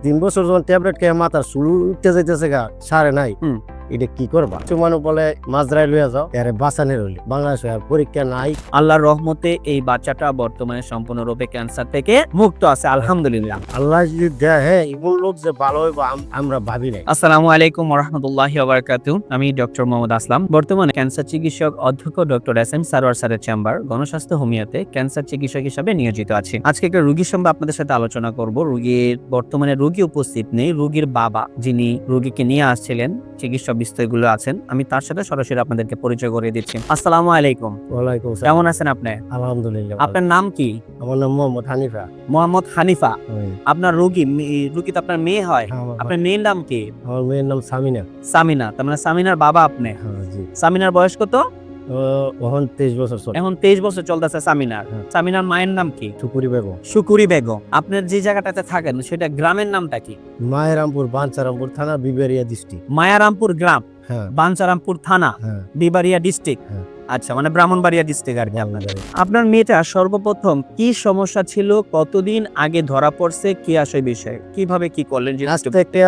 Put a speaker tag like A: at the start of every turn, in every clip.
A: 3 বছর যখন ট্যাবলেট খেয়ে মাথার চুল উঠতে যাইতেছে গা সারে নাই, এটা কি করবা? মানুষ বলে মাজরাই লইয়া যাও, এরে বাঁচানোর হইলে বাংলাদেশে আর পরীক্ষা নাই।
B: আল্লাহর রহমতে এই বাচ্চাটা বর্তমানে সম্পূর্ণরূপে ক্যান্সার থেকে মুক্ত আছে, আলহামদুলিল্লাহ।
A: আল্লাহ যদি দেয়, হ্যাঁ, এমন লোক যে ভালো হইব আমরা ভাবি নাই।
B: আসসালামু আলাইকুম ওয়া রাহমাতুল্লাহি ওয়া বারাকাতুহু। আমি ডক্টর মোহাম্মদ আসলাম, বর্তমানে ক্যান্সার চিকিৎসক অধ্যক্ষ ডক্টর এস.এম. সারোয়ার স্যারের চেম্বার গণস্বাস্থ্য হোমিওতে ক্যান্সার চিকিৎসক হিসেবে নিয়োজিত আছি। আজকে একটা রোগীর সম্পর্কে আপনাদের সাথে আলোচনা করব। বর্তমানে রোগী উপস্থিত নেই, রোগীর বাবা যিনি রোগীকে নিয়ে আসছিলেন, চিকিৎসা বিস্তারগুলো আছেন, আমি তার সাথে সরাসরি আপনাদেরকে পরিচয় করে দিচ্ছি। আসসালামু আলাইকুম।
A: ওয়ালাইকুম আসসালাম।
B: কেমন আছেন আপনি?
A: আলহামদুলিল্লাহ।
B: আপনার নাম কি?
A: আমার নাম মোহাম্মদ হানিফা।
B: মোহাম্মদ হানিফা। আপনার রোগী তো আপনার মেয়ে হয়,
A: হ্যাঁ,
B: আপনার মেয়ের নাম কি?
A: আমার মেয়ের নাম সামিনা।
B: সামিনা। তার মানে সামিনার বাবা আপনি?
A: হ্যাঁ, জি।
B: সামিনার বয়স কত?
A: এখন 23 বছর চলে।
B: এখন 23 বছর চলতেছে সামিনার।
A: হ্যাঁ।
B: সামিনার মায়ের নাম কি?
A: টুকুরি বেগম।
B: শুকুরি বেগম। আপনার যে জায়গাটাতে থাকেন সেটা গ্রামের নামটা কি?
A: মায়েরামপুর, বাঞ্চারামপুর থানা, বিবেরিয়া ডিস্ট্রিক্ট।
B: মায়ারামপুর গ্রাম,
A: হ্যাঁ,
B: বাঞ্চারামপুর থানা,
A: হ্যাঁ।
B: বিবাড়িয়া ডিস্ট্রিক্ট।
A: হ্যাঁ।
B: আচ্ছা, মানে ব্রাহ্মণবাড়িয়া ডিস্ট্রিক্ট আর কি আপনাদের। আপনার মেয়েটা সর্বপ্রথম কি সমস্যা ছিল, কতদিন আগে ধরা পড়ছে, কি আসে বিষয়, কিভাবে কি করলেন?
A: আজ থেকে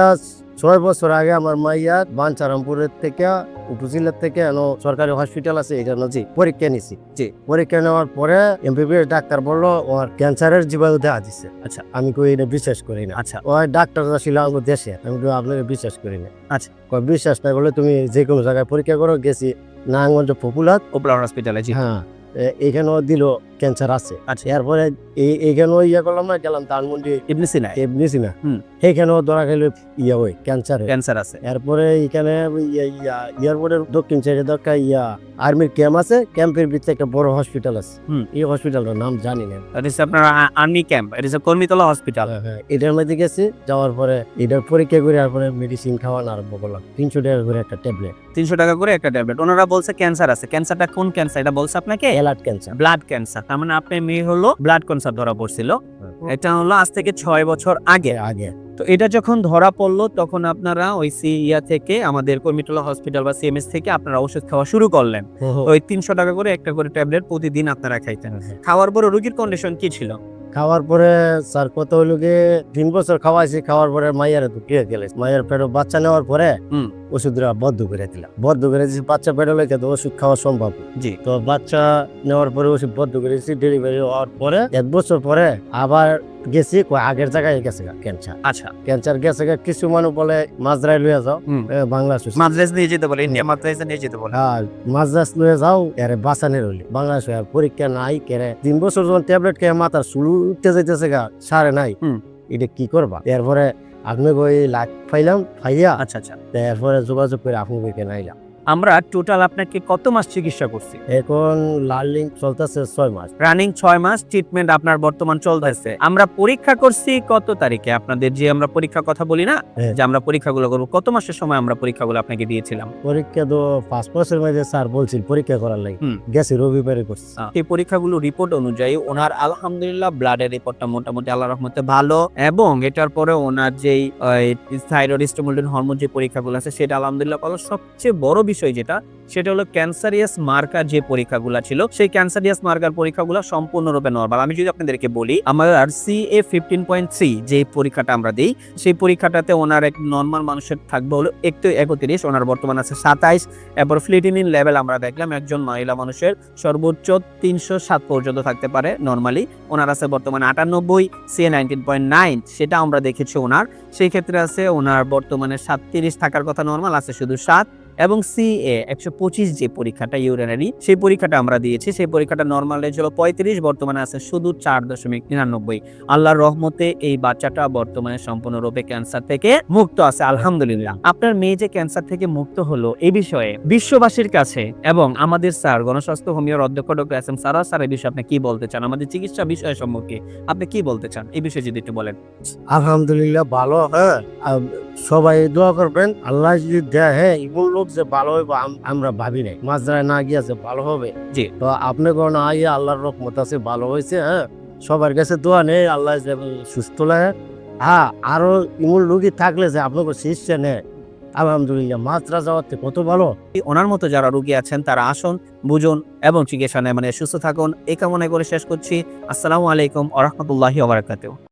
A: 6 বছর আগে আমার মাইয়া বাঞ্চারামপুরের থেকে উপজেলার থেকে সরকারি হসপিটাল আছে, এখানে পরীক্ষা নিছি।
B: জি।
A: পরীক্ষা নেওয়ার পরে এমবিবিএস ডাক্তার বললো ওর ক্যান্সারের জীবাণু দেখা দিচ্ছে।
B: আচ্ছা।
A: আমি কই এটা বিশ্বাস করি না।
B: আচ্ছা।
A: ওই ডাক্তার ছিল আমার দেশে, আমি কই আপনাকে বিশ্বাস করি না।
B: আচ্ছা।
A: বিশ্বাস না করলে তুমি যে কোনো জায়গায় পরীক্ষা করো। গেছি নারায়ণগঞ্জ পপুলার
B: হসপিটালে। জি।
A: হ্যাঁ, এখানেও দিল ক্যান্সার আছে।
B: আচ্ছা।
A: এরপরে এইখানেও করলাম না, গেলাম ধানমন্ডি
B: ইবনে সিনা।
A: সেইখানেও ধরা গেল ওই
B: ক্যান্সার আছে।
A: এরপরে এখানে এয়ারপোর্টের দক্ষিণ সাইডে দরকার আর্মির ক্যাম্প আছে, ক্যাম্পের ভিতরে একটা বড় হসপিটাল আছে। এই হসপিটালটার নাম জানি না।
B: আপনার আর্মি ক্যাম্প, কর্মীতলা হসপিটাল।
A: এটার মধ্যে গেছি, যাওয়ার পরে এটার পরীক্ষা করে তারপরে মেডিসিন খাওয়ানো আরম্ভ করলাম। 300 টাকা করে একটা ট্যাবলেট।
B: 300 টাকা করে একটা ট্যাবলেট। ওনারা বলছে ক্যান্সার আছে। ক্যান্সারটা কোন ক্যান্সার এটা বলছে আপনাকে?
A: Blood cancer.
B: Blood cancer. তার মানে আপনার মেয়ে হলো ব্লাড ক্যান্সার ধরা পড়ছিল। এটা হলো আজ থেকে 6 বছর আগে। তো এটা যখন ধরা পড়লো তখন আপনারা ওই থেকে আমাদের কর্মীতলা হসপিটাল বা সিএমএস থেকে আপনারা ওষুধ খাওয়া শুরু করলেন। ওই 300 টাকা করে একটা করে ট্যাবলেট প্রতিদিন আপনারা খাইতেন। খাওয়ার পরে রোগীর কন্ডিশন কি ছিল?
A: খাওয়ার পরে স্যার কত হইল গিয়ে 3 বছর খাওয়াইছি। খাওয়ার পরে মাইয়ারে ঢুকিয়ে গেলে মাইয়ার পেটে বাচ্চা নেওয়ার পরে ওষুধরা বদ্ধ করে দিলাম। বদ্ধ করে দিয়েছি, বাচ্চা পেটে লেগে তো ওষুধ খাওয়া সম্ভব।
B: জি।
A: তো বাচ্চা নেওয়ার পরে ওষুধ বদ্ধ করে দিয়েছি। ডেলিভারি হওয়ার পরে 1 বছর পরে আবার গেছি, আগের জায়গায় গেছে ক্যান্সার।
B: আচ্ছা।
A: ক্যান্সার গেছে। কিছু মানুষ বলে মাজরাই লইয়া যাও, বাংলাদেশ
B: মাদ্রাজ নিয়ে যেতে বলে, ইন্ডিয়া মাদ্রাজে নিয়ে যেতে বলে।
A: হ্যাঁ, মাদ্রাজ লইয়া যাও, এরে বাঁচানোর হইলে বাংলাদেশে আর পরীক্ষা নাই। কেরে 3 বছর যখন ট্যাবলেট খেয়ে মাথার চুল উঠতে যাইতেছে গা সারে নাই, এটা কি করবা? এরপরে আপনি ওই লাখ পাইলাম পাইয়া।
B: আচ্ছা আচ্ছা।
A: এরপরে যোগাযোগ করে আপনাকে নাইলাম।
B: আমরা টোটাল আপনাকে কত মাস চিকিৎসা করছি?
A: এখন লার্নিং চলতেছে 6 মাস।
B: রানিং 6 মাস ট্রিটমেন্ট আপনার বর্তমান চলতেছে। আমরা পরীক্ষা করছি কত তারিখে? আপনাদের যে আমরা পরীক্ষার কথা বলি না, যে আমরা পরীক্ষাগুলো করব, কত মাসের সময় আমরা পরীক্ষাগুলো আপনাকে দিয়েছিলাম?
A: পরীক্ষা তো 5 মাসের মধ্যে স্যার বলছিল পরীক্ষা করার লাগে। গেছি রবিবারে করছি।
B: এই পরীক্ষাগুলো রিপোর্ট অনুযায়ী ওনার আলহামদুলিল্লাহ ব্লাডের রিপোর্টটা মোটামুটি আল্লাহর রহমতে ভালো, এবং এটার পরে ওনার যেই থাইরয়েড স্টিমুলেটিং হরমোন যে পরীক্ষাগুলো আছে সেটা আলহামদুলিল্লাহ ভালো। সবচেয়ে বড় বিষয় যেটা, সেটা হলো ক্যান্সারিয়াস মার্কার যে পরীক্ষাগুলো ছিল, সেই ক্যান্সারিয়াস মার্কার পরীক্ষাগুলো সম্পূর্ণরূপে নরমাল। আমি যদি আপনাদেরকে বলি, আমার CA 15.3 যে পরীক্ষাটা আমরা দিই, সেই পরীক্ষাটাতে ওনার এক নরমাল মানুষের থাকবে হলো 31, ওনার বর্তমান আছে 27। এরপর ফ্লিটিনিন লেভেল আমরা দেখলাম একজন মহিলা মানুষের সর্বোচ্চ 307 পর্যন্ত থাকতে পারে নরমালি। ওনার আছে বর্তমানে 98, CA 19.9 সেটা আমরা দেখেছি ওনার। সেই ক্ষেত্রে আছে ওনার বর্তমানে 37 থাকার কথা, নরমাল আছে শুধু 7। এবং CA 125 যে পরীক্ষাটা ইউরিনারি, সেই পরীক্ষাটা আমরা দিয়েছি, সেই পরীক্ষাটা নরমাল রেঞ্জ হলো 35, বর্তমানে আছে শুধু 4.99। আল্লাহর রহমতে এই বাচ্চাটা বর্তমানে সম্পূর্ণরূপে ক্যান্সার থেকে মুক্ত আছে, আলহামদুলিল্লাহ। আপনার মেয়ে যে ক্যান্সার থেকে মুক্ত হলো, এই বিষয়ে বিশ্ববাসীর কাছে এবং আমাদের স্যার গণস্বাস্থ্য হোমিওর অধ্যক্ষ ডক্টর এস.এম. সারোয়ার স্যার এই বিষয়ে আপনি কি বলতে চান? আমাদের চিকিৎসা বিষয় সম্পর্কে আপনি কি বলতে চান, এই বিষয়ে যদি একটু বলেন।
A: আলহামদুলিল্লাহ ভালো। হ্যাঁ, সবাই দোয়া করবেন। আল্লাহ যদি দেয়, হ্যাঁ, এমন লোক যে ভালো হইব আমরা ভাবি নাই। মাজরায় না গিয়া যে ভালো হবে।
B: জি।
A: তো আপনি কোন আইয়া আল্লাহর রহমত আছে, ভালো হয়েছে। হ্যাঁ, সবার কাছে দোয়া নেই, আল্লাহ সুস্থ লাগে। হ্যাঁ, আরো এমন রোগী থাকলে যে আপনাকে শিষ্যে নেয়, আলহামদুলিল্লাহ। মাত্রা যাওয়াতে কত ভালো।
B: ওনার মতো যারা রোগী আছেন তারা আসুন, বুঝুন এবং চিকিৎসা নেয়, মানে সুস্থ থাকুন, এই কামনা করে শেষ করছি। আসসালামু আলাইকুম ওয়া রাহমাতুল্লাহি ওয়া বারাকাতুহু।